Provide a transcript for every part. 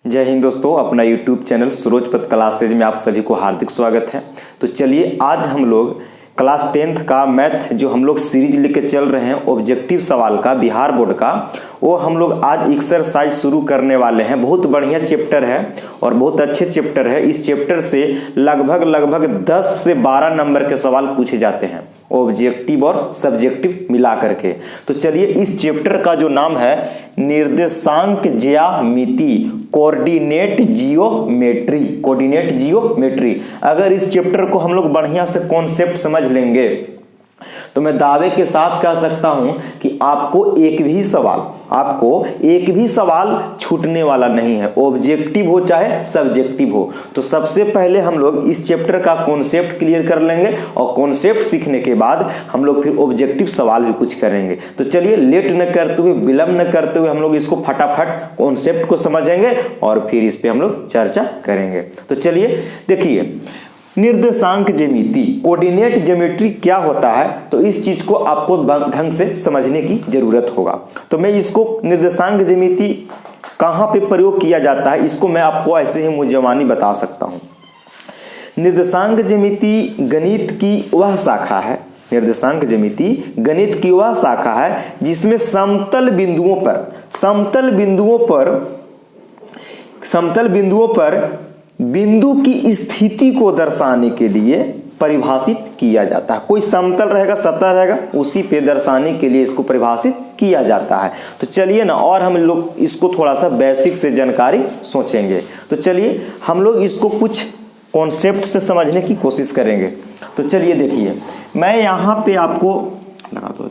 जय हिंद दोस्तों, अपना YouTube चैनल सूरज पथ क्लासेज में आप सभी को हार्दिक स्वागत है। तो चलिए आज हम लोग क्लास 10th का मैथ जो हम लोग सीरीज लेके चल रहे हैं ऑब्जेक्टिव सवाल का बिहार बोर्ड का, वो हम लोग आज एक्सरसाइज शुरू करने वाले हैं। बहुत बढ़िया चैप्टर है और बहुत अच्छे चैप्टर है। इस चैप्टर से लगभग 10 से 12 नंबर के सवाल पूछे जाते हैं, ऑब्जेक्टिव और सब्जेक्टिव मिला करके। तो चलिए इस चैप्टर का जो नाम है निर्देशांक ज्यामिति, कोऑर्डिनेट जियोमेट्री। अगर इस चैप्टर को हम लोग बढ़िया से कॉन्सेप्ट समझ लेंगे तो मैं दावे के साथ कह सकता हूं कि आपको एक भी सवाल छूटने वाला नहीं है, ऑब्जेक्टिव हो चाहे सब्जेक्टिव हो। तो सबसे पहले हम लोग इस चैप्टर का कॉन्सेप्ट क्लियर कर लेंगे और कॉन्सेप्ट सीखने के बाद हम लोग फिर ऑब्जेक्टिव सवाल भी कुछ करेंगे। तो चलिए लेट न करते हुए, विलंब न करते हुए हम लोग इसको फटाफट कॉन्सेप्ट को समझेंगे और फिर इस पे हम लोग चर्चा करेंगे। तो चलिए देखिए, निर्देशांक ज्यामिति, कोऑर्डिनेट ज्योमेट्री क्या होता है, तो इस चीज को आपको ढंग से समझने की जरूरत होगा। तो मैं इसको निर्देशांक ज्यामिति कहां पे प्रयोग किया जाता है, इसको मैं आपको ऐसे ही मुंह बता सकता हूं। निर्देशांक ज्यामिति गणित की वह शाखा है, निर्देशांक ज्यामिति गणित की वह शाखा है जिसमें समतल बिंदुओं पर बिंदु की स्थिति को दर्शाने के लिए परिभाषित किया जाता है। कोई समतल रहेगा, सतह रहेगा, उसी पे दर्शाने के लिए इसको परिभाषित किया जाता है। तो चलिए ना, और हम लोग इसको थोड़ा सा बेसिक से जानकारी सोचेंगे। तो चलिए हम लोग इसको कुछ कॉन्सेप्ट से समझने की कोशिश करेंगे। तो चलिए देखिए, मैं यहाँ पे आपको लगा दो,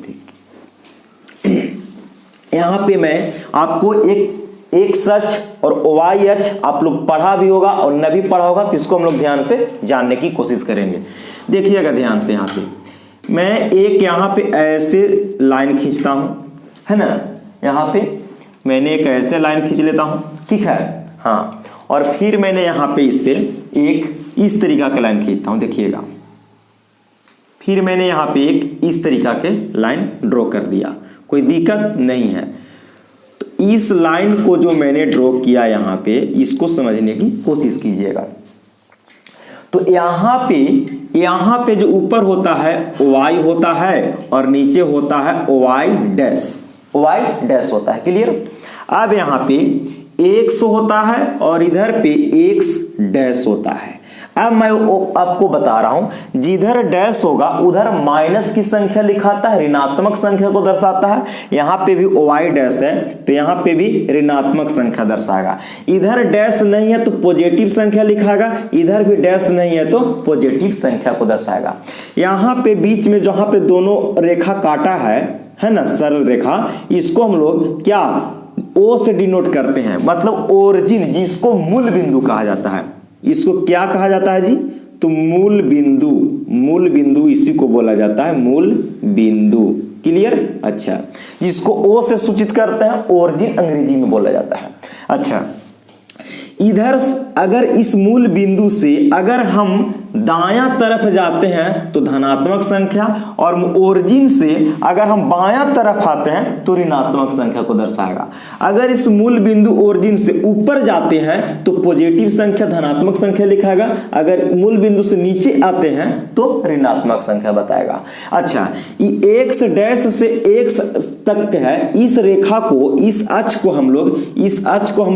यहाँ पे मैं आपको एक एक्स अक्ष और वाई अक्ष आप लोग पढ़ा भी होगा और न भी पढ़ा होगा, तो इसको हम लोग ध्यान से जानने की कोशिश करेंगे। देखिएगा ध्यान से, यहाँ पे मैं एक यहाँ पे ऐसे लाइन खींचता हूँ, है ना। यहाँ पे मैंने एक ऐसे लाइन खींच लेता हूँ, ठीक है, हाँ। और फिर मैंने यहाँ पे इस पे एक इस तरीका का लाइन खींचता हूँ, देखिएगा। फिर मैंने यहाँ पे एक इस तरीका के लाइन ड्रॉ कर दिया, कोई दिक्कत नहीं है। इस लाइन को जो मैंने ड्रॉ किया यहाँ पे, इसको समझने की कोशिश कीजिएगा। तो यहाँ पे जो ऊपर होता है y होता है और नीचे होता है y डैश होता है, क्लियर। अब यहाँ पे x होता है और इधर पे x डैश होता है। अब मैं आपको बता रहा हूं, जिधर डैश होगा उधर माइनस की संख्या लिखाता है, ऋणात्मक संख्या को दर्शाता है। यहाँ पे भी y डैश है तो यहाँ पे भी ऋणात्मक संख्या दर्शाएगा। इधर डैश नहीं है तो पॉजिटिव संख्या लिखाएगा, इधर भी डैश नहीं है तो पॉजिटिव संख्या को दर्शाएगा। यहाँ पे बीच में जहां पे दोनों रेखा काटा है ना, सरल रेखा, इसको हम लोग क्या O से डिनोट करते हैं, मतलब ओरिजिन, जिसको मूल बिंदु कहा जाता है। इसको क्या कहा जाता है जी, तो मूल बिंदु इसी को बोला जाता है, मूल बिंदु, क्लियर। अच्छा, जिसको ओ से सूचित करते हैं, ओरिजिन अंग्रेजी में बोला जाता है। अच्छा, इधर अगर इस मूल बिंदु से अगर हम दायां तरफ जाते हैं तो धनात्मक संख्या, और ओरिजिन से अगर हम बायां तरफ आते हैं तो ऋणात्मक संख्या को दर्शाएगा। अगर इस मूल बिंदु ओरिजिन से ऊपर जाते हैं तो पॉजिटिव संख्या, धनात्मक संख्या लिखाएगा। अगर मूल बिंदु से नीचे आते हैं तो ऋणात्मक संख्या बताएगा। अच्छा, ये x डैश से x तक है, इस रेखा को, इस अक्ष को हम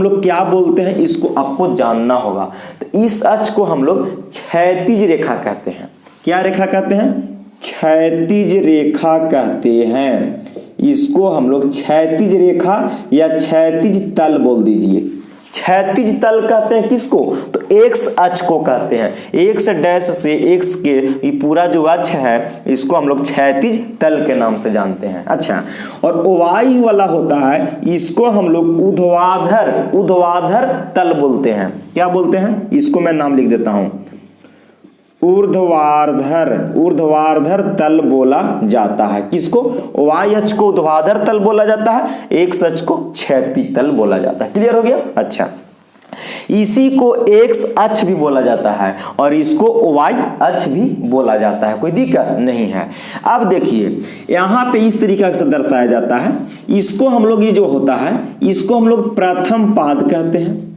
लोग क्या बोलते हैं, इसको आपको जानना होगा। तो इस अक्ष को हम लोग क्षैतिज रेखा कहते हैं। क्या रेखा कहते हैं? क्षैतिज रेखा कहते हैं। इसको हम लोग क्षैतिज रेखा या क्षैतिज तल बोल दीजिए। क्षैतिज तल कहते हैं किसको? तो एक्स अक्ष को कहते हैं। एक्स डैश से एक्स के ये पूरा जो अक्ष है, इसको हम लोग क्षैतिज तल के नाम से जानते हैं। अच्छा, और वाई वाला होता है, इसको हम लोग ऊर्ध्वाधर तल बोलते हैं। क्या बोलते हैं? इसको मैं नाम लिख देता हूं, ऊर्ध्वाधर तल बोला जाता है। किसको? वाई अक्ष को ऊर्ध्वाधर तल बोला जाता है, एक्स अक्ष को क्षैतिज तल बोला जाता है। क्लियर हो गया? अच्छा, इसी को एक्स अक्ष भी बोला जाता है और इसको वाई अक्ष भी बोला जाता है, कोई दिक्कत नहीं है। अब देखिए, यहाँ पे इस तरीके से दर्शाया जाता है। इसको हम लोग, ये जो होता है, इसको हम लोग प्रथम पाद कहते हैं।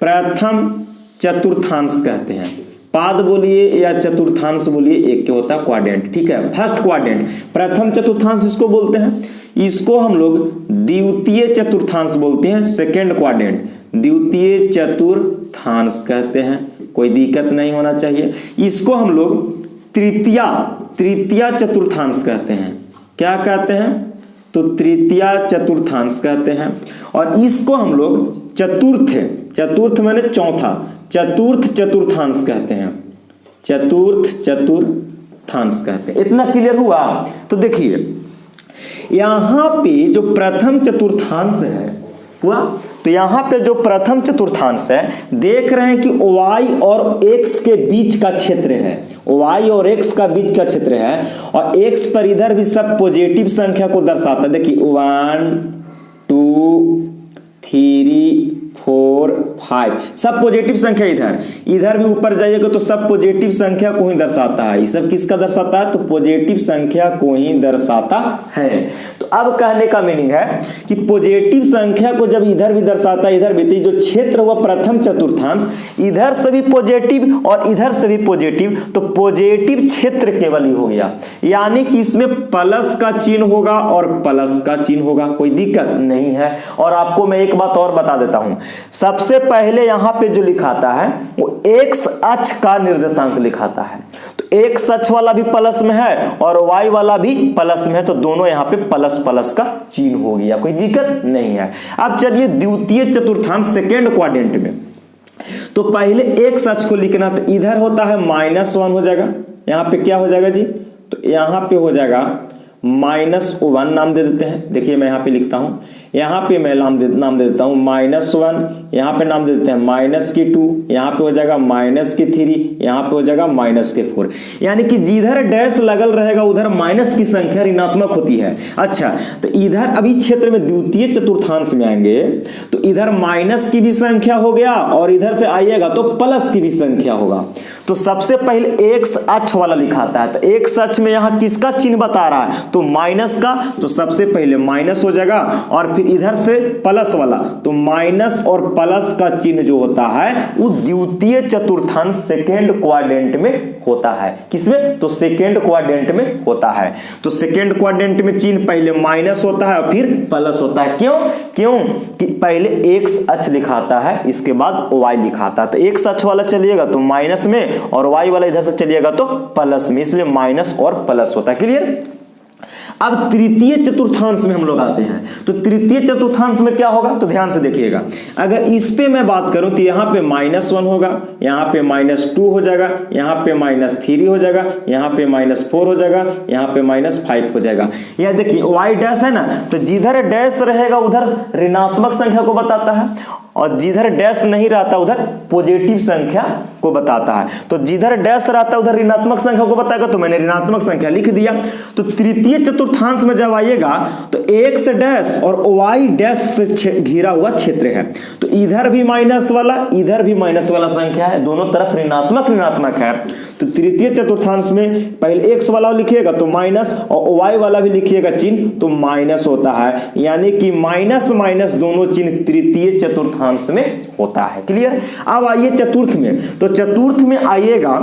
प्रथम चतुर्थांश कहते हैं। पाद बोलिए या चतुर्थांश बोलिए, एक क्या होता है क्वाड्रेंट, ठीक है, फर्स्ट क्वाड्रेंट प्रथम चतुर्थांश इसको बोलते हैं। इसको हम लोग द्वितीय चतुर्थांश बोलते हैं, सेकेंड क्वाड्रेंट द्वितीय चतुर्थांश कहते हैं, कोई दिक्कत नहीं होना चाहिए। इसको हम लोग तृतीया चतुर्थांश कहते हैं। क्या कहते हैं? तो तृतीया चतुर्थांश कहते हैं। और इसको हम लोग चतुर्थ माने चौथा, चतुर्थ चतुर्थांश कहते हैं, चतुर्थ चतुर्थांश कहते हैं। इतना क्लियर हुआ? तो देखिए यहां पे जो प्रथम चतुर्थांश है हुआ, तो यहां पे जो प्रथम चतुर्थांश है, देख रहे हैं कि y और x के बीच का क्षेत्र है, y और x का बीच का क्षेत्र है, और x पर इधर भी सब पॉजिटिव संख्या को दर्शाता है। देखिए 1 2 3 4 5 सब पॉजिटिव संख्या इधर भी ऊपर जाइएगा तो सब पॉजिटिव संख्या को ही दर्शाता है। ये सब किसका दर्शाता है? तो पॉजिटिव संख्या को ही दर्शाता है। तो अब कहने का मीनिंग है कि पॉजिटिव संख्या को जब इधर भी दर्शाता है, इधर भी, तो जो क्षेत्र हुआ प्रथम चतुर्थांश, इधर से भी पॉजिटिव और इधर से भी पॉजिटिव, तो पॉजिटिव क्षेत्र केवल ही हो गया, यानी कि इसमें प्लस का चिन्ह होगा और प्लस का चिन्ह होगा, कोई दिक्कत नहीं है। और आपको मैं एक बात और बता देता हूं, सबसे पहले यहां पे जो लिखाता है वो x अक्ष का निर्देशांक लिखाता है। तो x अक्ष वाला भी प्लस में है और y वाला भी प्लस में है, तो दोनों यहां पे प्लस प्लस का चिन्ह हो गया, कोई दिक्कत नहीं है। अब चलिए द्वितीय चतुर्थांश सेकेंड क्वाड्रेंट में, तो पहले x अक्ष को लिखना, तो इधर होता है -1 हो जाएगा, यहां पे क्या हो जाएगा जी? तो यहां पे हो जाएगा -1 नाम दे देते हैं। देखिए मैं यहां पे लिखता हूं, यहाँ पे मैं नाम दे देता हूँ -1, यहाँ पे नाम दे देते हैं -2, यहाँ पे हो जाएगा -3, यहाँ पे हो जाएगा -4। यानी कि जिधर डैश लगल रहेगा उधर माइनस की संख्या ऋणात्मक होती है। अच्छा, तो इधर अभी क्षेत्र में द्वितीय चतुर्थांश में आएंगे तो इधर माइनस की भी संख्या हो गया और इधर से आइएगा तो प्लस की भी संख्या होगा। तो सबसे पहले x अक्ष वाला लिखाता है, तो x अक्ष में यहाँ किसका चिन्ह बता रहा है? तो माइनस का, तो सबसे पहले माइनस हो जाएगा, और फिर इधर से प्लस वाला, तो माइनस और प्लस का चिन्ह जो होता है वो द्वितीय चतुर्थांश सेकेंड क्वाड्रेंट में होता है। किसमें? तो सेकेंड क्वाड्रेंट में होता है। तो सेकेंड क्वाड्रेंट में चिन्ह पहले माइनस होता है और फिर प्लस होता है। क्यों कि पहले x अक्ष लिखाता है, इसके बाद y लिखाता है। तो x अक्ष वाला चलिएगा तो माइनस में और y वाला इधर से चलिएगा तो प्लस में, इसलिए माइनस और प्लस होता है। क्लियर? अब तृतीय चतुर्थांश में हम लोग आते हैं, तो तृतीय चतुर्थांश में क्या होगा? तो ध्यान से देखिएगा, अगर इस पे मैं बात करूं तो यहाँ पे -1 होगा, यहाँ पे -2 हो जाएगा, यहाँ पे -3 हो जाएगा, यहाँ पे -4 हो जाएगा, यहाँ पे -5 हो जाएगा। यह देखिए y डैश है ना, तो जिधर डैश रहेगा उधर ऋणात्मक संख्या को बताता है और जिधर डैश नहीं रहता उधर पॉजिटिव संख्या को बताता है। तो जिधर डैश रहता है उधर ऋणात्मक संख्या को बताएगा, तो मैंने ऋणात्मक संख्या लिख दिया। तो तृतीय चतुर्थांश में जब आइएगा तो x डैश और y डैश से घिरा हुआ क्षेत्र है, तो इधर भी माइनस वाला इधर भी माइनस वाला संख्या है, दोनों तरफ ऋणात्मक है। तो तृतीय चतुर्थांश में पहले x वाला लिखिएगा तो माइनस और y वाला भी लिखिएगा चिन्ह तो माइनस होता है, यानी कि माइनस माइनस दोनों चिन्ह तृतीय चतुर्थांश में होता है। क्लियर? अब आइए चतुर्थ में, तो चतुर्थ में आइएगा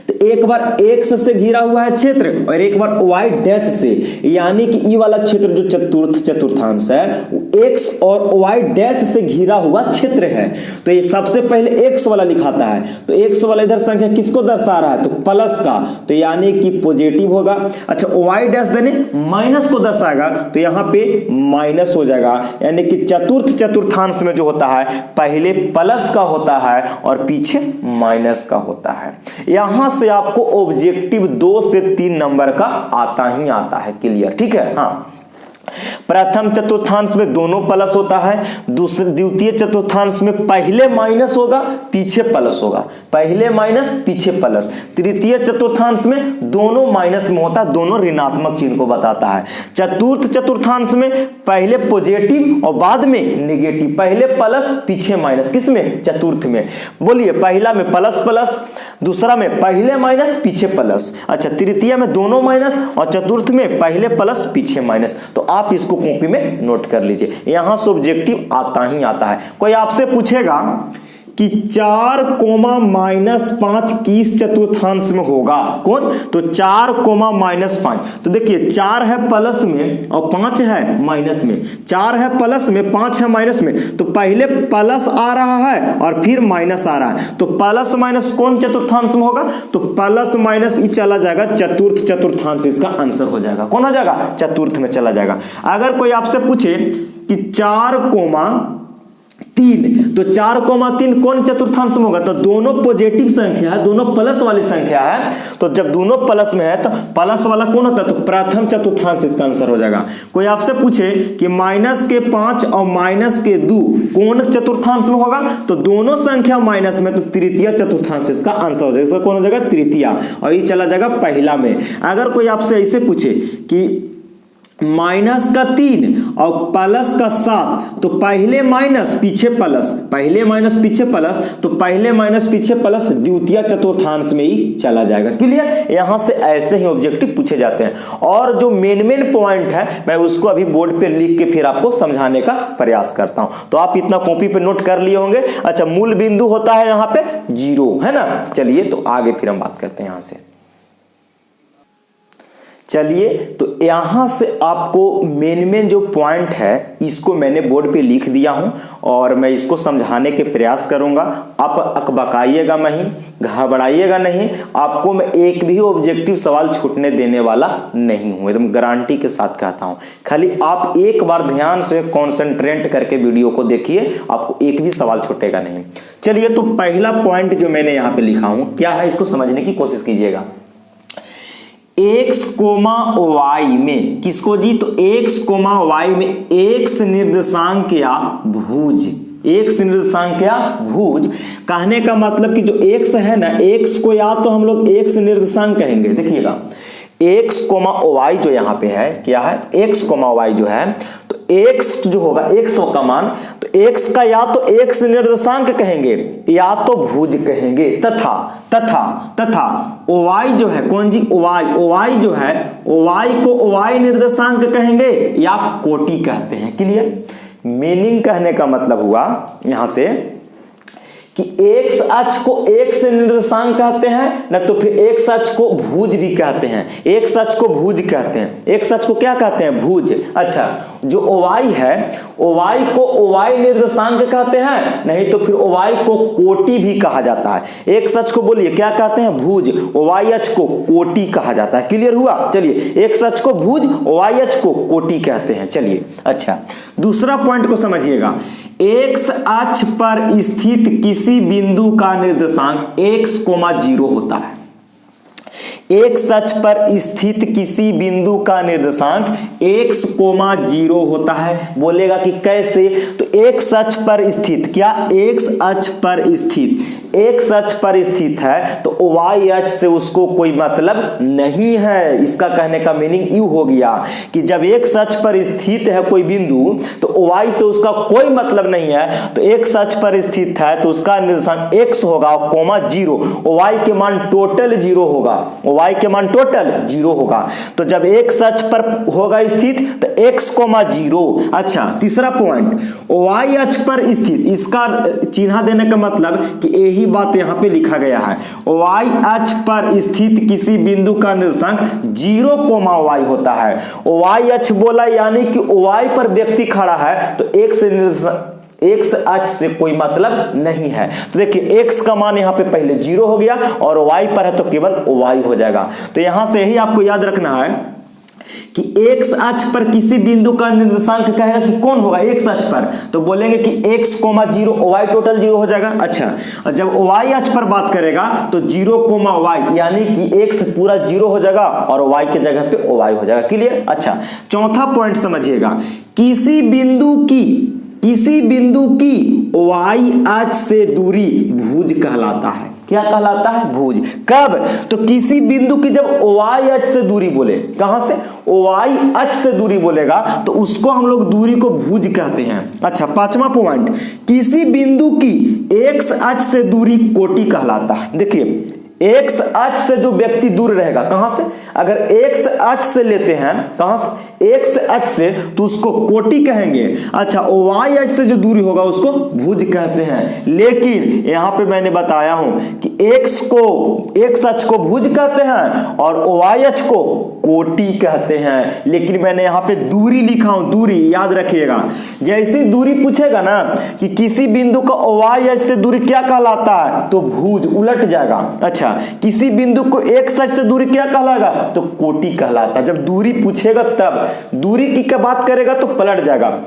तो एक बार x से घिरा हुआ है क्षेत्र और एक बार y डैश से, यानी कि ई वाला क्षेत्र जो चतुर्थ चतुर्थांश है वो x और y डैश से घिरा हुआ क्षेत्र है। तो ये सबसे पहले x वाला लिखाता है, तो x वाला इधर संख्या किसको दर्शा रहा है? तो प्लस का, तो यानी कि पॉजिटिव होगा। अच्छा, y डैश देने माइनस को दर्शाएगा, तो यहाँ पे माइनस हो जाएगा, यानी कि चतुर्थ चतुर्थांश में जो होता है पहले प्लस का होता है और पीछे माइनस का होता है। यहां से आपको ऑब्जेक्टिव 2 से 3 नंबर का आता ही आता है। क्लियर? ठीक है? हाँ, प्रथम चतुर्थांश में दोनों प्लस होता है, द्वितीय चतुर्थांश में पहले माइनस होगा पीछे प्लस होगा, पहले माइनस पीछे प्लस। तृतीय चतुर्थांश में दोनों माइनस में होता है, दोनों ऋणात्मक चिन्ह को बताता है। चतुर्थ चतुर्थांश में पहले पॉजिटिव और बाद में नेगेटिव, पहले प्लस पीछे माइनस। किसमें? चतुर्थ में। बोलिए, पहला में प्लस प्लस, दूसरा में पहले माइनस पीछे प्लस। अच्छा, तृतीय में दोनों माइनस और चतुर्थ में पहले प्लस पीछे माइनस। तो आप इसको कॉपी में नोट कर लीजिए, यहां से ऑब्जेक्टिव आता ही आता है। कोई आपसे पूछेगा कि 4 कोमा -5 किस चतुर्थांश में होगा, कौन, तो 4 कोमा -5, तो देखिए 4 है प्लस में और 5 है माइनस में, 4 है प्लस में 5 है माइनस में, तो पहले प्लस आ रहा है और फिर माइनस आ रहा है, तो प्लस माइनस कौन चतुर्थांश में होगा, तो प्लस माइनस ये चला जाएगा चतुर्थांश, इसका आंसर हो जाएगा, कौन हो जाएगा, चतुर्थ में चला जाएगा। अगर कोई आपसे पूछे कि 4,3, तो 4,3 कौन चतुर्थांश में होगा, तो दोनों पॉजिटिव संख्या है, दोनों प्लस वाली संख्या है, तो जब दोनों प्लस में है तो प्लस वाला कौन होता है, तो प्रथम चतुर्थांश इसका आंसर हो जाएगा। कोई आपसे पूछे कि -5 और -2 कौन चतुर्थांश में होगा, तो दोनों संख्या माइनस में, तो तृतीय चतुर्थांश इसका आंसर हो जाएगा, इसका कौन हो जाएगा, तृतीय, और ये चला जाएगा पहला में। अगर कोई आपसे ऐसे पूछे कि -3 और +7, तो पहले माइनस पीछे प्लस, पहले माइनस पीछे प्लस, तो पहले माइनस पीछे प्लस द्वितीय चतुर्थांश में ही चला जाएगा। क्लियर, यहां से ऐसे ही ऑब्जेक्टिव पूछे जाते हैं, और जो मेन पॉइंट है मैं उसको अभी बोर्ड पे लिख के फिर आपको समझाने का प्रयास करता हूं, तो आप इतना कॉपी पे नोट कर लिए होंगे। अच्छा, मूल बिंदु होता है यहां पे 0, है ना। चलिए तो आगे फिर हम बात करते हैं यहां से। चलिए तो यहां से आपको मेन जो पॉइंट है इसको मैंने बोर्ड पे लिख दिया हूं, और मैं इसको समझाने के प्रयास करूंगा। आप अकबकाइएगा नहीं, घबराइएगा नहीं, आपको मैं एक भी ऑब्जेक्टिव सवाल छूटने देने वाला नहीं हूं, एकदम गारंटी के साथ कहता हूं। खाली आप एक बार ध्यान से कॉन्सेंट्रेट करके वीडियो को देखिए, आपको एक भी सवाल छूटेगा नहीं। चलिए तो पहला पॉइंट जो मैंने यहां पे लिखा हूं क्या है, इसको समझने की कोशिश कीजिएगा। x, y में किसको जी, तो x, y में x निर्देशांक या भुज, x निर्देशांक या भुज, कहने का मतलब कि जो x है ना, x को या तो हम लोग x निर्देशांक कहेंगे, देखिएगा x, y जो यहाँ पे है क्या है, x, y जो है, तो x जो होगा x का मान, तो x का या तो x निर्देशांक कहेंगे या तो भुज कहेंगे, तथा y जो है कौन जी, y जो है, y को y निर्देशांक कहेंगे या कोटि कहते हैं। क्लियर, मीनिंग कहने का मतलब हुआ यहां से कि x अक्ष को x निर्देशांक कहते हैं ना, तो फिर x अक्ष को भुज भी कहते हैं, x अक्ष को भुज कहते हैं, x अक्ष को क्या कहते हैं, भुज। अच्छा, जो y है y को y निर्देशांक कहते हैं, नहीं तो फिर y को कोटि भी कहा जाता है। x अक्ष को बोलिए क्या कहते हैं, भुज, y अक्ष को कोटि कहा जाता है। क्लियर हुआ। चलिए, x अक्ष को भुज, y अक्ष को कोटि कहते हैं। चलिए अच्छा, दूसरा पॉइंट को समझिएगा। x अक्ष पर स्थित किसी बिंदु का निर्देशांक x, 0 होता है। x अक्ष पर स्थित किसी बिंदु का निर्देशांक x, 0 होता है। बोलेगा कि कैसे, तो x अक्ष पर स्थित, क्या x अक्ष पर स्थित, x अक्ष पर स्थित है तो y अक्ष से उसको कोई मतलब नहीं है। इसका कहने का मीनिंग यू हो गया कि जब x अक्ष पर स्थित है कोई बिंदु तो y से उसका कोई मतलब नहीं है, तो x अक्ष पर स्थित है तो उसका निर्देशांक x होगा, 0, y के मान टोटल 0 होगा, y के मान टोटल 0 होगा। तो जब x अक्ष पर होगा स्थित तो x, 0। अच्छा, तीसरा पॉइंट, y अक्ष पर स्थित, इसका चिन्ह देने का मतलब कि यही बात यहां पे लिखा गया है। y अक्ष पर स्थित किसी बिंदु का निर्देशांक 0, y होता है। y अक्ष बोला यानी कि y पर व्यक्ति खड़ा है तो x अक्ष से कोई मतलब नहीं है। तो देखिए x का मान यहाँ पे पहले 0 हो गया और y पर है तो केवल y हो जाएगा। तो यहां से ही आपको याद रखना है कि x अक्ष पर किसी बिंदु का निर्देशांक कहेगा कि कौन होगा x अक्ष पर, तो बोलेंगे कि x, 0, y टोटल 0 हो जाएगा। अच्छा, जब y अक्ष पर बात करेगा तो 0, y यानी कि x पूरा 0 हो जाएगा और y के जगह पे y हो जाएगा। क्लियर। अच्छा, चौथा पॉइंट समझिएगा, किसी बिंदु की y अक्ष से दूरी भुज कहलाता है। क्या कहलाता है, भुज। कब, तो किसी बिंदु की जब y अक्ष से दूरी बोले, कहां से, y अक्ष से दूरी बोलेगा तो उसको हम लोग दूरी को भुज कहते हैं। अच्छा, पांचवा पॉइंट, किसी बिंदु की x अक्ष से दूरी कोटि कहलाता है। देखिए, x अक्ष से जो व्यक्ति दूर रहेगा, कहां से, अगर x अक्ष से लेते हैं, कहां से, एक्स अक्ष से तो उसको कोटि कहेंगे। अच्छा, वाई अक्ष से जो दूरी होगा उसको भुज कहते हैं। लेकिन यहां पे मैंने बताया हूं कि एक्स अक्ष को भुज कहते हैं और वाई अक्ष को कोटि कहते हैं। लेकिन मैंने यहां पे दूरी लिखा हूं, दूरी याद रखिएगा। जैसी दूरी पूछेगा ना कि किसी बिंदु का वाई अक्ष से दूरी क्या कहलाता है, तो भुज उलट जाएगा। अच्छा, किसी बिंदु को एक्स अक्ष से दूरी क्या कहलाएगा, तो कोटि कहलाता है। जब दूरी पूछेगा तब, दूरी की क्या बात करेगा तो पलट जाएगा।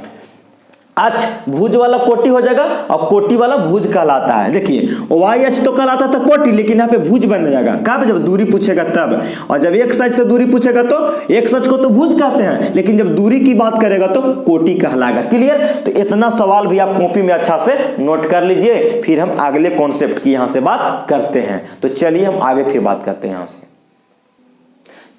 अक्ष भुज वाला कोटि हो जाएगा और कोटि वाला भुज कहलाता है। देखिए, वाई अक्ष तो कहलाता था कोटि, लेकिन यहाँ पे भुज बन जाएगा। कब, जब दूरी पूछेगा तब। और जब एक्स अक्ष से दूरी पूछेगा तो एक्स अक्ष को तो भुज कहते हैं, लेकिन जब दूरी की बात करेगा तो कोटि कहलाएगा। क्लियर? तो इतना सवाल भी आप कॉपी में अच्छा से नोट कर लीजिए, फिर हम अगले कॉन्सेप्ट की यहां से बात करते हैं। तो चलिए हम आगे फिर बात करते हैं यहां से।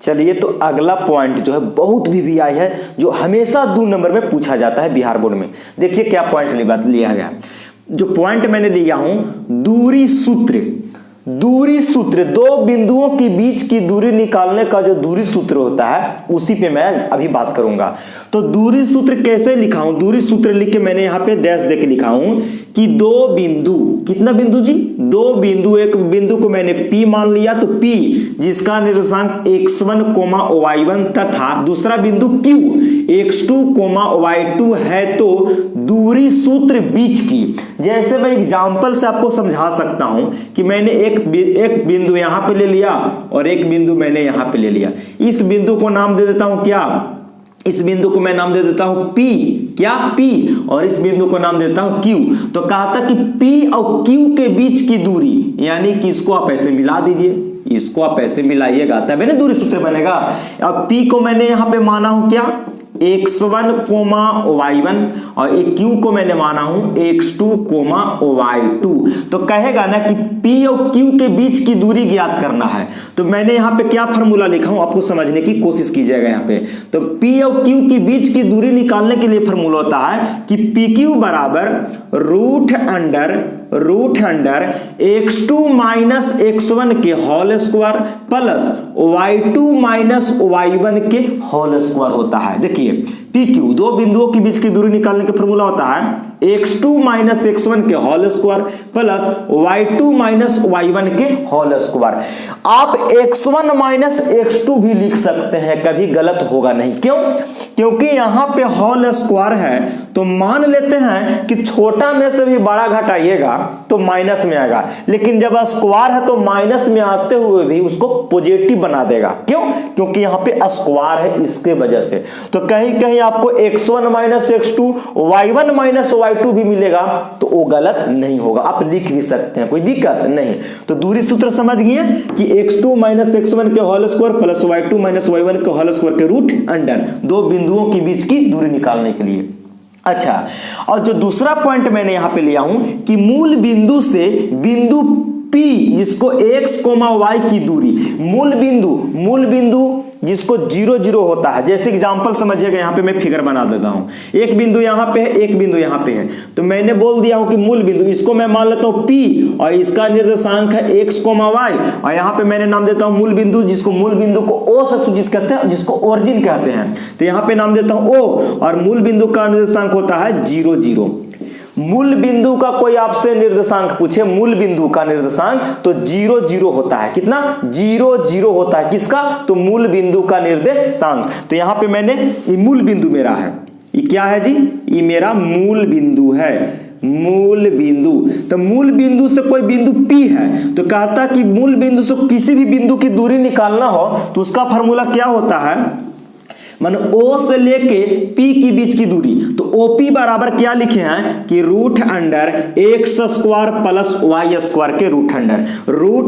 चलिए, तो अगला पॉइंट जो है बहुत भी आई है, जो हमेशा 2 नंबर में पूछा जाता है बिहार बोर्ड में। देखिए क्या पॉइंट लिया गया। जो पॉइंट मैंने लिया हूं, दूरी सूत्र। दूरी सूत्र, दो बिंदुओं के बीच की दूरी निकालने का जो दूरी सूत्र होता है, उसी पे मैं अभी बात करूंगा। तो दूरी सूत्र कैसे लिखा हूं, दूरी सूत्र लिख के मैंने यहां पे डैश दे के लिखा हूं कि दो बिंदु, कितना बिंदु जी, 2 बिंदु, एक बिंदु को मैंने P मान लिया, तो P जिसका निर्देशांक x1, y1 तथा दूसरा बिंदु Q x2, y2 है, तो दूरी सूत्र बीच की। जैसे मैं एग्जांपल से आपको समझा सकता हूं कि मैंने एक बिंदु यहां पे ले लिया और एक बिंदु मैंने यहां पे ले लिया। इस बिंदु को नाम दे देता हूं क्या, इस बिंदु को मैं नाम दे देता हूं P, क्या P, और इस बिंदु को नाम देता हूं Q। तो कहा था कि P और Q के बीच की दूरी, यानी कि इसको आप ऐसे मिला दीजिए, इसको आप ऐसे मिलाइएगा तभी ना दूरी सूत्र बनेगा। अब P को मैंने यहां पे माना हूं क्या, x1, y1, और एक Q को मैंने माना हूं x2, y2। तो कहेगा ना कि P और Q के बीच की दूरी ज्ञात करना है। तो मैंने यहां पे क्या फॉर्मूला लिखा हूं, आपको समझने की कोशिश कीजिएगा यहां पे। तो P और Q के बीच की दूरी निकालने के लिए फॉर्मूला होता है कि PQ बराबर root under x2 minus x1 के whole square plus y2 minus y1 के होल स्क्वायर होता है। देखिए, PQ, दो बिंदुओं के बीच की दूरी निकालने का फॉर्मूला होता है x2 माइनस x1 के whole square plus y2 minus y1 के होल स्क्वायर। आप x1 माइनस x2 भी लिख सकते हैं, कभी गलत होगा नहीं। क्यों? क्योंकि यहां पे होल स्क्वायर है, तो मान लेते हैं कि छोटा में से भी बड़ा घटाइएगा तो माइनस में आएगा, लेकिन जब स्क्वायर है तो माइनस में आते हुए भी उसको पॉजिटिव बना देगा। क्यों? क्योंकि यहां पे स्क्वायर है, इसके वजह से। तो कहीं कहीं आपको x1 minus x2, y1 minus y2 भी मिलेगा, तो वो गलत नहीं होगा, आप लिख भी सकते हैं, कोई दिक्कत नहीं। तो दूरी सूत्र समझ गए कि x2 माइनस x1 के whole square plus y2 minus y1 के होल स्क्वायर के रूट अंडर, दो बिंदुओं के बीच की दूरी निकालने के लिए। अच्छा, और जो दूसरा पॉइंट मैंने यहां पे लिया हूं कि मूल बिंदु से बिंदु P जिसको x, y की दूरी, मूल बिंदु जिसको 0, 0 होता है। जैसे एग्जांपल समझिएगा, यहां पे मैं फिगर बना देता हूं, एक बिंदु यहां पे है, एक बिंदु यहां पे है। तो मैंने बोल दिया हूं कि मूल बिंदु, इसको मैं मान लेता हूं P और इसका निर्देशांक है x, y, और यहां पे मैंने नाम देता हूं मूल बिंदु, जिसको मूल बिंदु को O से सूचित करते हैं, जिसको ओरिजिन कहते हैं। तो यहां पे नाम देता हूं O, और मूल बिंदु का निर्देशांक होता है 0, 0। मूल बिंदु का कोई आपसे निर्देशांक पूछे, मूल बिंदु का निर्देशांक, तो 0, 0 होता है। कितना? 0, 0 होता है। किसका? तो मूल बिंदु का निर्देशांक। तो यहां पे मैंने, ये मूल बिंदु मेरा है, ये क्या है जी, ये मेरा मूल बिंदु है, मूल बिंदु। तो मूल बिंदु से कोई बिंदु P है, तो कहता कि मूल बिंदु से किसी भी बिंदु की दूरी निकालना हो तो उसका फॉर्मूला क्या होता है, माने O से लेके P की बीच की दूरी। तो OP बराबर क्या लिखे हैं कि root under x square plus y square के root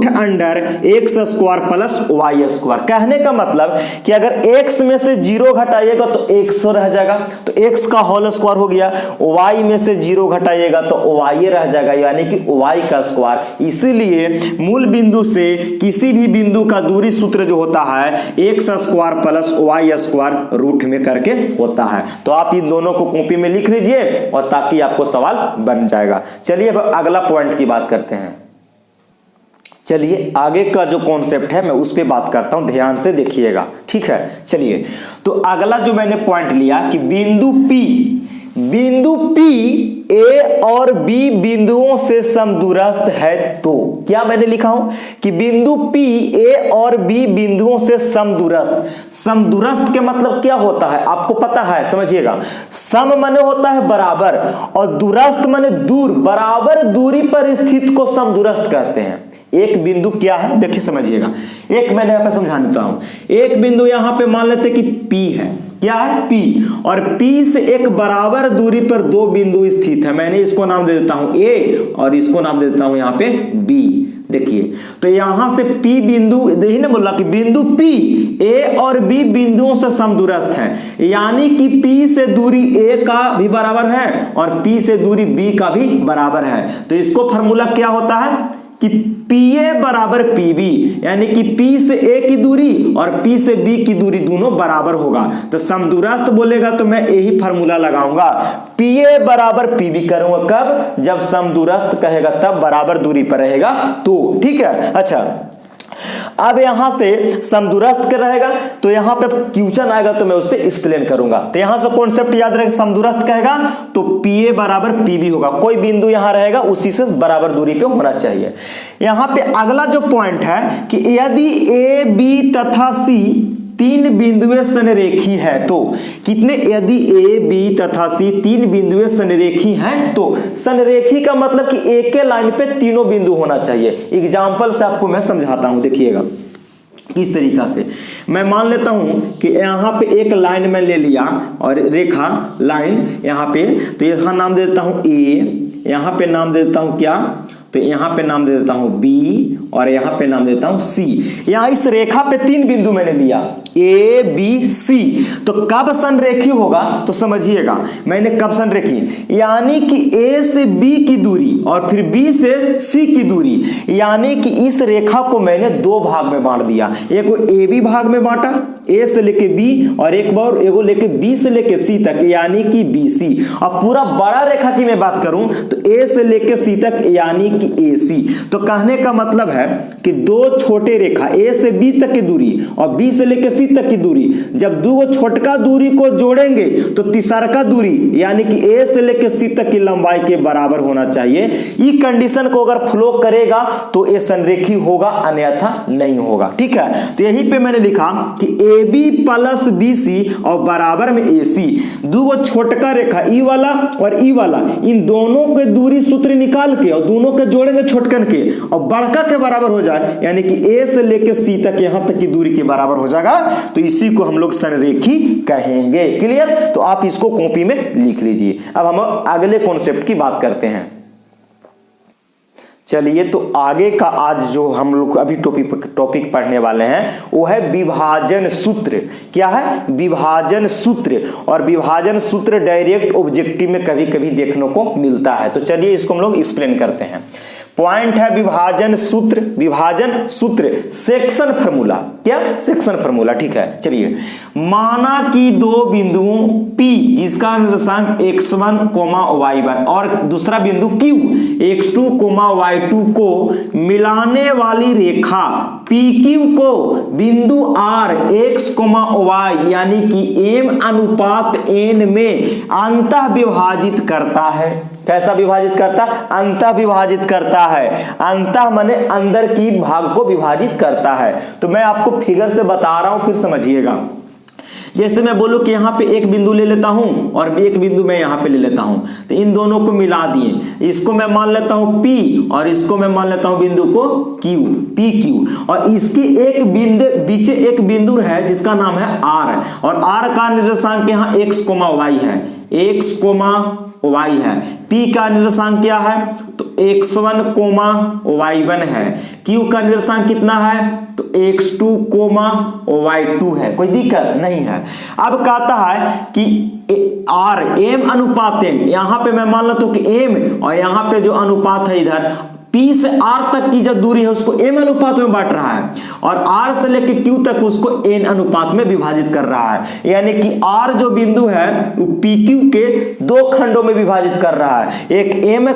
under x square plus y square. कहने का मतलब कि अगर x में से 0 घटाइएगा तो x रह जाएगा, तो x का होल स्क्वायर हो गया, y में से 0 घटाइएगा तो y रह जाएगा, यानी कि y का स्क्वायर। इसीलिए मूल बिंदु से किसी भी बिंदु का दूरी सूत्र जो होता है x square plus y square root में करके होता है। तो आप इन दोनों को कॉपी में लिख लीजिए और ताकि आपको सवाल बन जाएगा। चलिए अब अगला पॉइंट की बात करते हैं। चलिए आगे का जो कॉन्सेप्ट है मैं उस पर बात करता हूं, ध्यान से देखिएगा, ठीक है। चलिए तो अगला जो मैंने पॉइंट लिया कि बिंदु P A और B बिंदुओं से समदूरस्थ है, तो क्या मैंने लिखा हूं कि बिंदु P A और B बिंदुओं से समदूरस्थ। समदूरस्थ के मतलब क्या होता है आपको पता है, समझिएगा। सम माने होता है बराबर और दूरस्थ माने दूर, बराबर दूरी पर स्थित को समदूरस्थ कहते हैं। एक बिंदु क्या है देखिए समझिएगा, एक मैंने यहां पे समझा देता हूं। एक बिंदु यहां पे मान लेते कि P है, क्या है P, और P से एक बराबर दूरी पर दो बिंदु स्थित है। मैंने इसको नाम दे देता हूं A और इसको नाम दे देता हूं यहां पे B। देखिए तो यहां से P बिंदु, देखिए ना बोला कि बिंदु P A और B बिंदुओं से समदूरस्थ है, यानी कि P से दूरी A का भी बराबर है और P से दूरी B का भी बराबर है। तो इसको फार्मूला क्या होता है कि PA बराबर PB, यानी कि P से A की दूरी और P से B की दूरी दोनों बराबर होगा। तो समदूरस्थ बोलेगा तो मैं यही फार्मूला लगाऊंगा, PA बराबर PB करूंगा कब, जब समदूरस्थ कहेगा तब, बराबर दूरी पर रहेगा तो, ठीक है। अच्छा अब यहां से समदूरस्थ क्या रहेगा, तो यहां पे क्वेश्चन आएगा तो मैं उस पर एक्सप्लेन करूंगा। तो यहां से कॉन्सेप्ट याद रखें, समदूरस्थ कहेगा तो PA बराबर PB होगा, कोई बिंदु यहां रहेगा उसी से बराबर दूरी पे होना चाहिए। यहां पे अगला जो पॉइंट है कि यदि A B तथा C तीन बिंदुएं संरेखी है तो, कितने, यदि A B तथा C तीन बिंदुएं संरेखी हैं तो, संरेखी का मतलब कि एक के लाइन पे तीनों बिंदु होना चाहिए। एग्जांपल से आपको मैं समझाता हूं, देखिएगा किस तरीका से। मैं मान लेता हूं कि यहां पे एक लाइन में ले लिया और रेखा लाइन यहां पे, तो यहां नाम दे देता हूं A, यहां पे नाम दे देता हूं क्या, तो यहां पे नाम दे देता हूं B और यहां पे नाम देता हूं C। यहां इस रेखा पे तीन बिंदु मैंने लिया A B C, तो कब संरेखी होगा तो समझिएगा, मैंने कब संरेखी, यानी कि A से B की दूरी और फिर B से C की दूरी, यानी कि इस रेखा को मैंने दो भाग में बांट दिया, एक AB भाग में बांटा, A से लेके B, और एक बार एगो लेके B से लेके C तक, यानी कि BC। अब पूरा बड़ा रेखा की मैं बात करूं तो A से लेके C तक यानी कि AC। तो कहने का मतलब है कि दो छोटे रेखा A से B तक की दूरी और B से लेके C तक की दूरी, जब दो छोटका दूरी को जोड़ेंगे तो तीसरका दूरी यानी कि A से लेके C तक की लंबाई के बराबर होना चाहिए। ये कंडीशन को अगर फ्लो करेगा तो ये संरेखी होगा, अन्यथा नहीं होगा, ठीक है। तो यहीं पे मैंने लिखा कि AB प्लस BC और बराबर में AC, दो छोटका रेखा E वाला और E वाला, इन दोनों के दूरी सूत्र निकाल के और दोनों के जोड़ेंगे छोटकन के और बड़का के बराबर हो जाए, यानी कि A से लेके C तक यहां तक की दूरी के बराबर हो जाएगा, तो इसी को हम लोग संरेखी कहेंगे। क्लियर, तो आप इसको कॉपी में लिख लीजिए। अब हम अगले कॉन्सेप्ट की बात करते हैं। चलिए तो आगे का आज जो हम लोग अभी टॉपिक पढ़ने वाले हैं वो है विभाजन सूत्र। क्या है, विभाजन सूत्र। और विभाजन सूत्र डायरेक्ट ऑब्जेक्टिव में कभी कभी देखने को मिलता है, तो चलिए इसको हम लोग एक्सप्लेन करते हैं। पॉइंट है विभाजन सूत्र, विभाजन सूत्र सेक्शन फार्मूला, क्या, सेक्शन फार्मूला, ठीक है। चलिए माना कि दो बिंदुओं P जिसका निर्देशांक x1, y1 और दूसरा बिंदु Q x2, y2 को मिलाने वाली रेखा PQ को बिंदु R x, y यानी कि m अनुपात n में अंतः विभाजित करता है। कैसा विभाजित करता, अंतः विभाजित करता है। अंतः माने अंदर की भाग को विभाजित करता है। तो मैं आपको फिगर से बता रहा हूं, फिर समझिएगा। जैसे मैं बोलूं कि यहाँ पे एक बिंदु ले लेता हूं और एक बिंदु मैं यहाँ पे ले लेता हूं, तो इन दोनों को मिला दिए, इसको मैं मान लेता हूं P और इसको मैं मान लेता हूं बिंदु को Q, PQ, और इसकी एक बिंदु बीच एक बिंदु है जिसका नाम है R, और R का निर्देशांक यहाँ x, y है, x, y है। P का निर्देशांक क्या है, तो x1, y1 है। Q का निर्देशांक कितना है, तो x2, y2 है। कोई दिक्कत नहीं है। अब कहता है कि R m अनुपात n, यहां पे मैं मान लेता हूं कि m, और यहां पे जो अनुपात है इधर P से R तक की जो दूरी है उसको m अनुपात में बांट रहा है, और R से लेके Q तक उसको n अनुपात में विभाजित कर रहा है, यानी कि R जो बिंदु है वो PQ के दो खंडों में विभाजित कर रहा है। एक m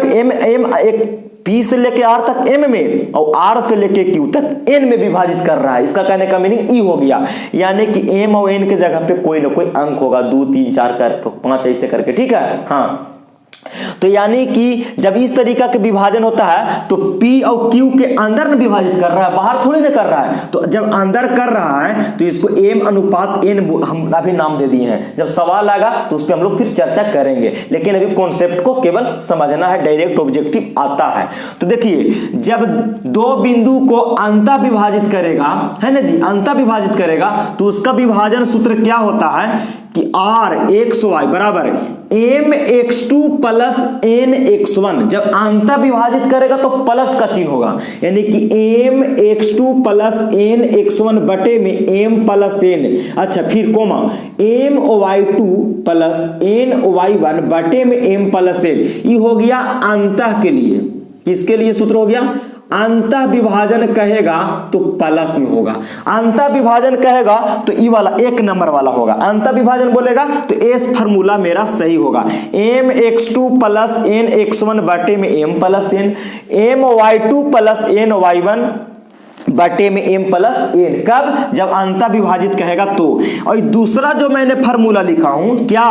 P से लेके R तक M में और R से लेके Q तक N में विभाजित कर रहा है। इसका कहने का मीनिंग E हो गया, यानी कि M और N के जगह पे कोई ना कोई अंक होगा, 2 3 4 5 ऐसे करके, ठीक है। हाँ, तो यानी कि जब इस तरीका के विभाजन होता है तो P और Q के अंदर न विभाजित कर रहा है, बाहर थोड़ी ना कर रहा है। तो जब अंदर कर रहा है तो इसको M अनुपात N हम अभी नाम दे दिए हैं। जब सवाल आएगा तो उस पर हम लोग फिर चर्चा करेंगे, लेकिन अभी कॉन्सेप्ट को केवल समझना है, डायरेक्ट ऑब्जेक्टिव आता है। तो देखिए, जब दो बिंदु को अंतः विभाजित करेगा, है ना जी, अंतः विभाजित करेगा तो उसका विभाजन सूत्र क्या होता है कि R(x(y) बराबर mx2 प्लस nx1। जब अंतः विभाजित करेगा तो प्लस का चिन्ह होगा, यानी कि mx2 प्लस nx1 बटे में m प्लस n, अच्छा फिर कोमा my2 प्लस ny1 बटे में m प्लस n। ये हो गया अंतः के लिए। किसके लिए सूत्र हो गया? अंतः विभाजन कहेगा तो प्लस में होगा, अंतः विभाजन कहेगा तो ई वाला 1 नंबर वाला होगा, अंतः विभाजन बोलेगा तो एस फार्मूला मेरा सही होगा। mx2 प्लस nx1 बटे में m plus n, my2 plus ny1 बटे में m प्लस n। कब? जब अंतः विभाजित कहेगा तो। और दूसरा जो मैंने फार्मूला लिखा हूं क्या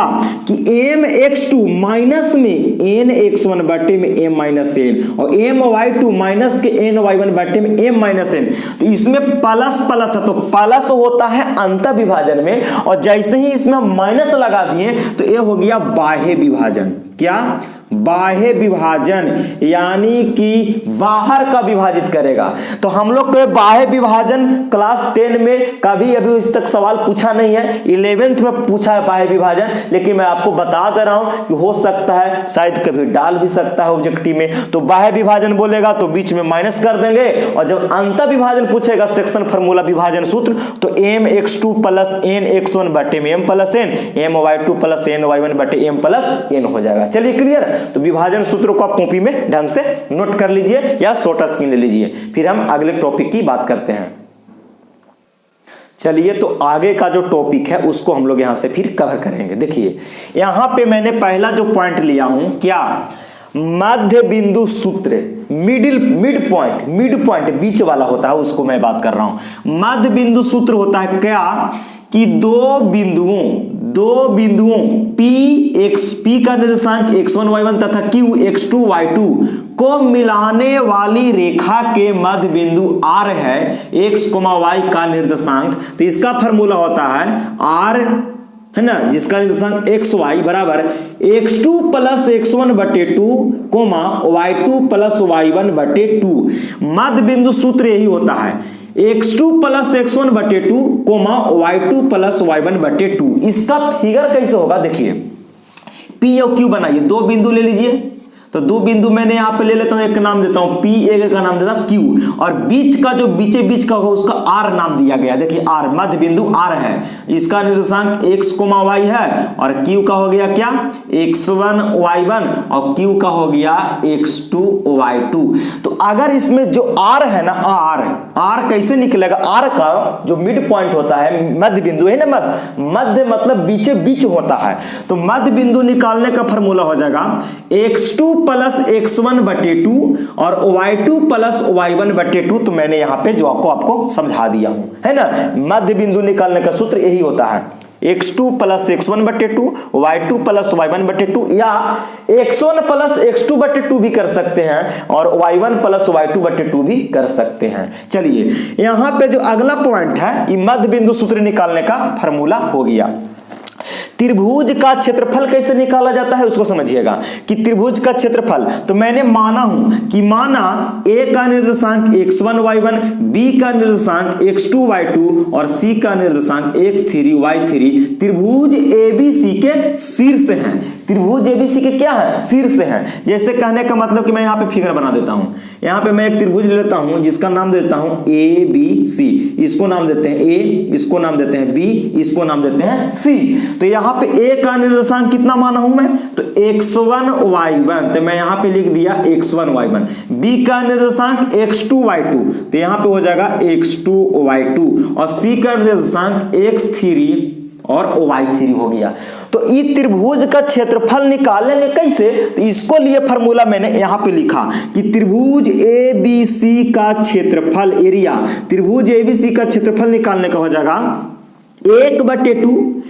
कि mx2 माइनस में nx1 बटे में m माइनस n और my2 माइनस के ny1 बटे में m माइनस n। तो इसमें प्लस प्लस है तो प्लस होता है अंतः विभाजन में, और जैसे ही इसमें माइनस लगा दिए तो ये हो गया बाह्य विभाजन। क्या? बाह्य विभाजन, यानी कि बाहर का विभाजित करेगा। तो हम लोग को बाह्य विभाजन क्लास 10 में कभी अभी इस तक सवाल पूछा नहीं है, 11th में पूछा है बाह्य विभाजन, लेकिन मैं आपको बता दे रहा हूं कि हो सकता है शायद कभी डाल भी सकता है ऑब्जेक्टिव में। तो बाह्य विभाजन बोलेगा तो बीच में माइनस कर देंगे, और जब अंतः विभाजन पूछेगा सेक्शन फार्मूला विभाजन सूत्र तो mx2 प्लस nx1 बटे में m plus n, my2 plus ny1 बटे m प्लस n हो जाएगा। चलिए क्लियर? तो विभाजन सूत्र को आप कॉपी में ढंग से नोट कर लीजिए या शॉर्ट स्क्रीन ले लीजिए, फिर हम अगले टॉपिक की बात करते हैं। चलिए, तो आगे का जो टॉपिक है उसको हम लोग यहां से फिर कवर करेंगे। देखिए, यहां पे मैंने पहला जो पॉइंट लिया हूं, क्या? मध्य बिंदु सूत्र, मिड पॉइंट बीच वाला होता है, उसको मैं बात कर रहा हूं। मध्य बिंदु सूत्र होता है क्या कि दो बिंदुओं P का निर्देशांक x1 y1 तथा Q x2 y2 को मिलाने वाली रेखा के मध्य बिंदु R है x, y का निर्देशांक। तो इसका फार्मूला होता है R, है ना, जिसका निर्देशांक x y बराबर x2 प्लस x1 बटे 2 कोमा y2 प्लस y1 बटे 2। मध्य बिंदु सूत्र यही होता है, x2 प्लस x1 बटे 2 कोमा y2 प्लस y1 बटे 2। इसका फिगर कैसे होगा? देखिए, P और Q बनाइए, दो बिंदु ले लीजिए। तो दो बिंदु मैंने यहां पे ले लेता हूं, एक का नाम देता हूं P, एक का नाम देता हूं Q, और बीच का जो बीच का होगा उसका R नाम दिया गया। देखिए R, मध्य बिंदु R है, इसका निर्देशांक x, y है, और Q का हो गया क्या? x1 y1, और Q का हो गया x2 y2। तो अगर इसमें जो R है ना, R कैसे निकलेगा? R का जो मिड पॉइंट होता है, मध्य बिंदु है ना, मध्य मतलब बीच होता है। तो मध्य बिंदु निकालने का फॉर्मूला हो जाएगा x2 प्लस x1 बटे 2 और y2 प्लस y1 बटे 2। तो मैंने यहाँ पे जो आपको समझा दिया हूं, है ना। मध्य बिंदु निकालने का सूत्र यही होता है, x2 प्लस x1 बटे 2, y2 प्लस y1 बटे 2, या x1 प्लस x2 बटे 2 भी कर सकते हैं, और y1 प्लस y2 बटे 2 भी कर सकते हैं। चलिए, यहाँ पे जो अगला पॉइंट है, ये मध्य बिंदु सूत्र निकालने का फॉर्मूला हो गया। त्रिभुज का क्षेत्रफल कैसे निकाला जाता है उसको समझिएगा कि त्रिभुज का क्षेत्रफल, तो मैंने माना हूं कि माना A का निर्देशांक x1 y1, B का निर्देशांक x2 y2 और C का निर्देशांक x3 y3 त्रिभुज ABC के शीर्ष हैं। त्रिभुज ABC के क्या है? शीर्ष हैं। जैसे कहने का मतलब कि मैं यहाँ पे फिगर बना देता हूं, यहाँ पे मैं एक त्रिभुज लेता हूं जिसका नाम देता हूं ABC, इसको नाम देते हैं A, इसको नाम देते हैं B, इसको नाम देते हैं C। तो यहाँ पे A का निर्देशांक कितना माना हूं मैं? तो x1 y1, तो मैं यहाँ पे लिख दिया x1 y1। B का निर्देशांक x2 y2, तो यहाँ पे हो जाएगा x2 y2, और C का निर्देशांक x3 और y3 हो गया। तो इस त्रिभुज का क्षेत्रफल निकालेंगे कैसे, तो इसको लिए फॉर्मूला मैंने यहां पे लिखा कि त्रिभुज ABC का क्षेत्रफल एरिया, त्रिभुज ABC का क्षेत्रफल निकालने का हो जाएगा 1/2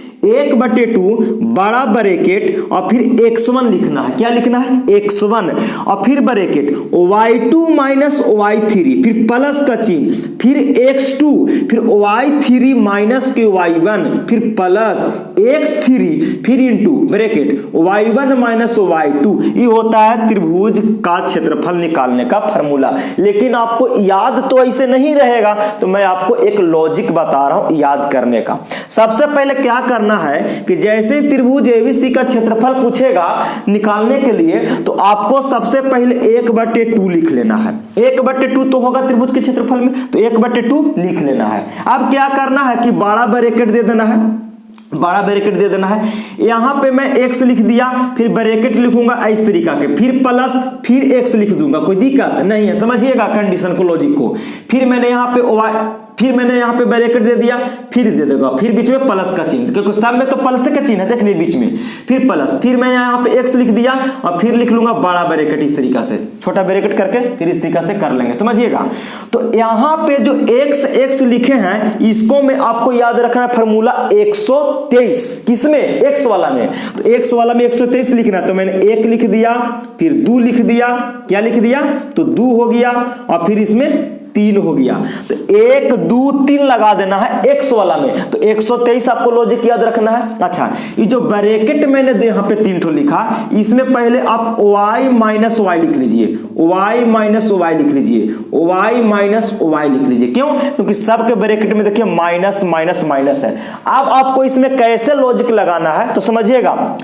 बड़ा ब्रैकेट और फिर x1 लिखना है। क्या लिखना है, x1 और फिर ब्रैकेट y2 माइनस y3 फिर प्लस का चिन्ह, फिर x2 फिर y3 माइनस के y1 फिर प्लस x3 फिर into bracket y1 minus y2। ये होता है त्रिभुज का क्षेत्रफल निकालने का फॉर्मूला। लेकिन आपको याद तो ऐसे नहीं रहेगा, तो मैं आपको एक लॉजिक बता रहा हूं याद करने का। सबसे पहले क्या करना है कि जैसे त्रिभुज ABC का क्षेत्रफल पूछेगा निकालने के लिए, तो आपको सबसे पहले 1/2 लिख लेना है। 1/2 तो होगा त्रिभुज के क्षेत्रफल में, तो 1/2 लिख लेना है। अब क्या करना है कि बड़ा ब्रैकेट दे देना है, बड़ा ब्रैकेट दे देना है। यहां पे मैं x लिख दिया, फिर ब्रैकेट लिखूंगा इस तरीका के, फिर प्लस फिर x लिख दूंगा, कोई दिक्कत नहीं है, समझिएगा कंडीशन को, लॉजिक को। फिर मैंने यहां पे यहां पे ब्रैकेट दे दिया, फिर दे देगा, फिर बीच में प्लस का चिन्ह, क्योंकि सब में तो प्लस का चिन्ह है, देख लीजिए बीच में, फिर प्लस, फिर मैं यहां पे x लिख दिया और फिर लिख लूंगा बड़ा ब्रैकेट इस तरीका से, छोटा ब्रैकेट करके फिर इस तरीका से कर लेंगे, समझिएगा। तो यहां पे जो x लिखे हैं इसको में आपको याद रखना है फॉर्मूला 123, किसमें, x वाला में। तो x वाला में 123 लिखना, तो मैंने 1 लिख दिया, फिर 2 लिख दिया, क्या लिख दिया, तो 2 हो गया और फिर इसमें 3 हो गया। तो 1 2 3 लगा देना है x वाला में, तो 123 आपको लॉजिक याद रखना है। अच्छा, ये जो ब्रैकेट मैंने यहाँ पे 3 ठो लिखा, इसमें पहले आप y माइनस y लिख लीजिए, y माइनस y लिख लीजिए, y माइनस y लिख लीजिए। क्यों, क्योंकि सबके ब्रैकेट में देखिए माइनस माइनस माइनस है। अब आपको इसमें कैसे लॉजिक लगाना है तो समझिएगा,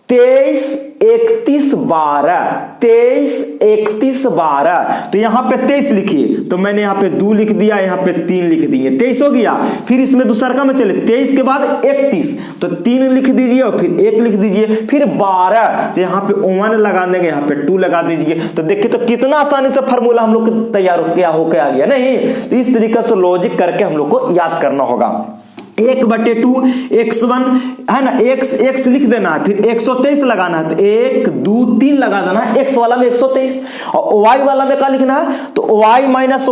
23 31 12, 23 31 12, तो यहां पे 23 लिखिए, तो मैंने यहां पे 2 लिख दिया, यहां पे 3 लिख दिए, 23 हो गया। फिर इसमें दूसरा में चले 23 के बाद 31, तो 3 लिख दीजिए और फिर 1 लिख दीजिए, फिर 12, तो यहां पे 1 लगा देंगे, यहां पे 2 लगा दीजिए। तो देखिए तो कितना आसानी से फार्मूला हम लोग तैयार होके आ गया नहीं। तो इस तरीके से लॉजिक करके हम लोग को याद करना होगा। 1/2 x1 है ना, x लिख देना है, फिर 123 लगाना है, तो 1 2 3 लगा देना है x वाला में 123, और y वाला में क्या लिखना है, तो y माइनस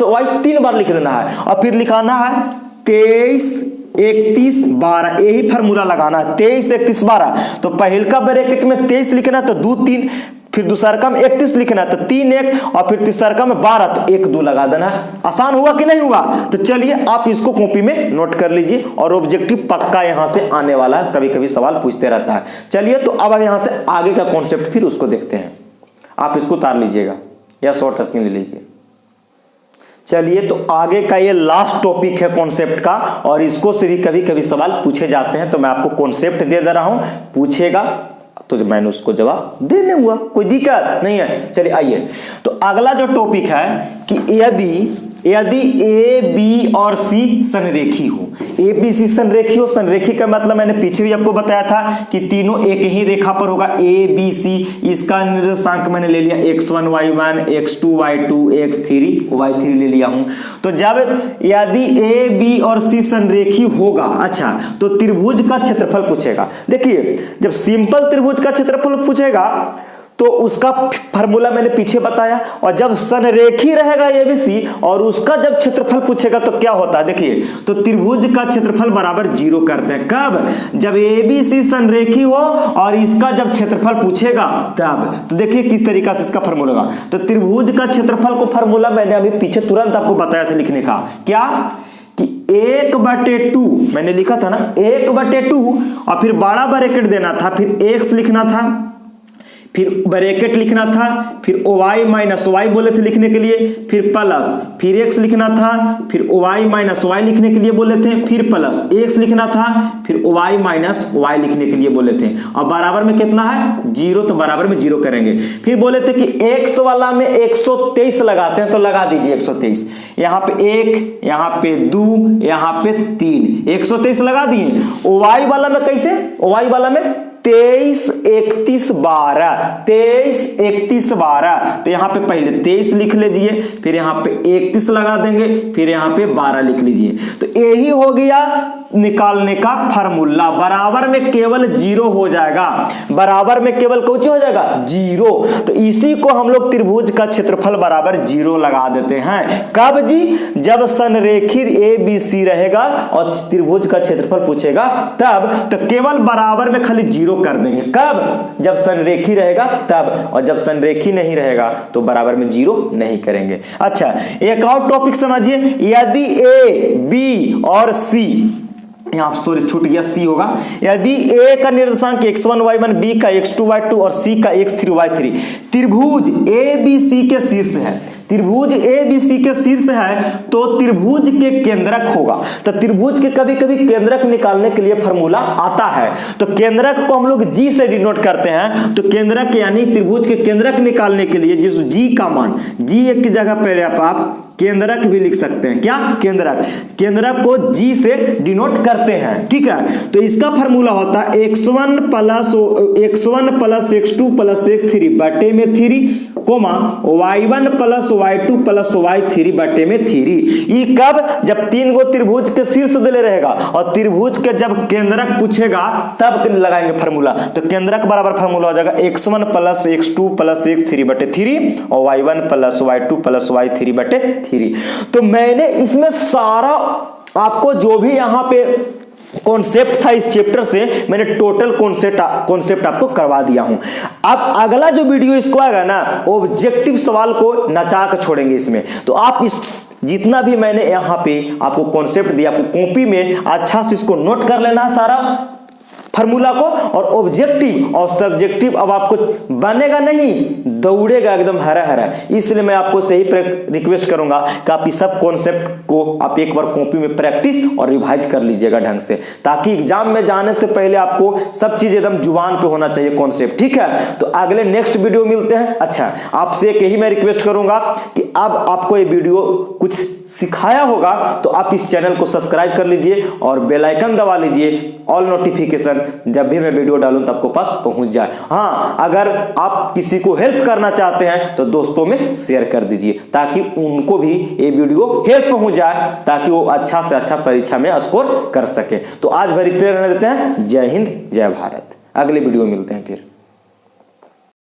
y 3 बार लिख देना है, और फिर लिखाना है 23 31 12, यही फार्मूला लगाना है, 23 31 12। तो पहल का ब्रैकेट में 23 लिखना, तो 2 3, फिर दूसरा का में 31 लिखना, तो 3 1, और फिर तीसरा का में 12, तो 1 2 लगा देना है। आसान हुआ कि नहीं हुआ, तो चलिए आप इसको कॉपी में नोट कर लीजिए, और ऑब्जेक्टिव पक्का यहां से आने वाला है, कभी कभी सवाल पूछते रहता है। चलिए तो अब हम यहां से आगे का कॉन्सेप्ट फिर उसको देखते हैं। आप इसको उतार लीजिएगा या शॉर्ट स्क्रीन ले लीजिए। चलिए तो आगे का ये लास्ट टॉपिक है कॉन्सेप्ट का, और इसको से भी कभी कभी सवाल पूछे जाते हैं, तो मैं आपको कॉन्सेप्ट दे रहा हूं, पूछेगा तो मैंने उसको जवाब देने हुआ, कोई दिक्कत नहीं है। चलिए आइए, तो अगला जो टॉपिक है कि यदि ए बी और सी संरेखी हो, ए बी सी संरेखी हो, संरेखी का मतलब मैंने पीछे भी आपको बताया था कि तीनों एक ही रेखा पर होगा, ए बी सी। इसका निर्देशांक मैंने ले लिया x1 y1, x2 y2, x3 y3 ले लिया हूं। तो जब यदि ए बी और सी संरेखी होगा, अच्छा, तो त्रिभुज का क्षेत्रफल पूछेगा। देखिए जब सिंपल त्रिभुज का क्षेत्रफल पूछेगा तो उसका फार्मूला मैंने पीछे बताया, और जब संरेखी रहेगा एबीसी और उसका जब क्षेत्रफल पूछेगा तो क्या होता है, देखिए तो त्रिभुज का क्षेत्रफल बराबर 0 करते हैं। कब, जब एबीसी संरेखी हो और इसका जब क्षेत्रफल पूछेगा तब। तो देखिए किस तरीका से इसका फार्मूला होगा। तो त्रिभुज का क्षेत्रफल को फार्मूला मैंने अभी पीछे तुरंत आपको बताया था लिखने का, क्या कि 1/2 मैंने लिखा था ना, 1/2, और फिर बड़ा ब्रैकेट देना था, फिर x लिखना था, फिर ब्रैकेट लिखना था, फिर y माइनस y बोले थे लिखने के लिए, फिर प्लस, फिर x लिखना था, फिर y माइनस y लिखने के लिए बोले थे, फिर प्लस x लिखना था, फिर y माइनस y लिखने के लिए बोले थे, और बराबर में कितना है 0, तो बराबर में 0 करेंगे। फिर बोले थे कि x वाला में 123 लगाते हैं, तो लगा दीजिए 123, यहाँ पे 1, यहाँ पे 2, यहाँ पे 3, 123 लगा दिए। y वाला में कैसे, y वाला में 23, 31, 12, 23, 31, 12। तो यहाँ पे पहले 23 लिख लीजिए, फिर यहाँ पे 31 लगा देंगे, फिर यहाँ पे 12 लिख लीजिए। तो यही हो गया निकालने का फार्मूला। बराबर में केवल जीरो हो जाएगा, बराबर में केवल कुछ हो जाएगा जीरो। तो इसी को हम लोग त्रिभुज का क्षेत्रफल बराबर जीरो लगा देते हैं। कब जी? जब संरेखित ABC रहेगा और त्रिभुज का क्षेत्रफल पूछेगा तब। तो केवल बराबर में खाली जीरो कर देंगे। कब? जब संरेखी रहेगा तब, और जब संरेखी नहीं रहेगा तो बराबर में जीरो नहीं करेंगे। अच्छा, एक और टॉपिक समझिए। यदि A, B और C, यहाँ सॉरी छूट गया, C होगा। यदि A का निर्देशांक x1 y1, B का x2 y2 और C का x3 y3 त्रिभुज ABC के शीर्ष है, त्रिभुज ABC के शीर्ष है, तो त्रिभुज के केंद्रक होगा। तो त्रिभुज के कभी कभी केंद्रक निकालने के लिए फॉर्मूला आता है। तो केंद्रक को हम लोग G से डिनोट करते हैं। तो केंद्रक यानी त्रिभुज के केंद्रक निकालने के लिए जिस G का मान, G एक की जगह पर आप केंद्रक भी लिख सकते हैं। क्या? केंद्रक। केंद्रक को G से डिनोट करते हैं, ठीक है। तो इसका फार्मूला होता है x1 plus x2 plus x3 बटे में 3 coma y1 plus y2 plus y3 बटे में 3। ये कब? जब तीन गो त्रिभुज के शीर्ष दिले रहेगा और त्रिभुज के जब केंद्रक पूछेगा तब लगाएंगे फार्मूला। तो केंद्रक बराबर फार्मूला हो जाएगा x1 plus x2 plus x3 बटे 3 और y1 plus y2 plus y3 बटे 3। तो मैंने इसमें सारा आपको जो भी यहां पे कॉन्सेप्ट था इस चैप्टर से, मैंने टोटल कॉन्सेप्ट आपको करवा दिया हूं। अब अगला जो वीडियो इसको आएगा ना, ऑब्जेक्टिव सवाल को नचा कर छोड़ेंगे इसमें। तो आप इस जितना भी मैंने यहां पे आपको कॉन्सेप्ट दिया, आपको कॉपी में अच्छा से इसको नोट कर लेना है सारा फार्मूला को। और ऑब्जेक्टिव और सब्जेक्टिव अब आपको बनेगा नहीं, दौड़ेगा एकदम हरा हरा। इसलिए मैं आपको सही रिक्वेस्ट करूंगा कि आप इस सब कॉन्सेप्ट को आप एक बार कॉपी में प्रैक्टिस और रिवाइज कर लीजिएगा ढंग से, ताकि एग्जाम में जाने से पहले आपको सब चीज एकदम जुबान पे होना चाहिए कॉन्सेप्ट, ठीक है। तो अगले नेक्स्ट वीडियो मिलते हैं। अच्छा, आपसे एक यही मैं रिक्वेस्ट करूंगा कि अब आपको ये वीडियो कुछ सिखाया होगा तो आप इस चैनल को सब्सक्राइब कर लीजिए और बेल आइकन दबा लीजिए, ऑल नोटिफिकेशन जब भी मैं वीडियो डालूं तो आपको पास पहुंच जाए। हाँ, अगर आप किसी को हेल्प करना चाहते हैं तो दोस्तों में शेयर कर दीजिए, ताकि उनको भी ये वीडियो हेल्प पहुंच जाए, ताकि वो अच्छा से अच्छा परीक्षा में स्कोर कर सके। तो आज भर इतने रहने देते हैं। जय हिंद, जय भारत। अगले वीडियो में मिलते हैं फिर।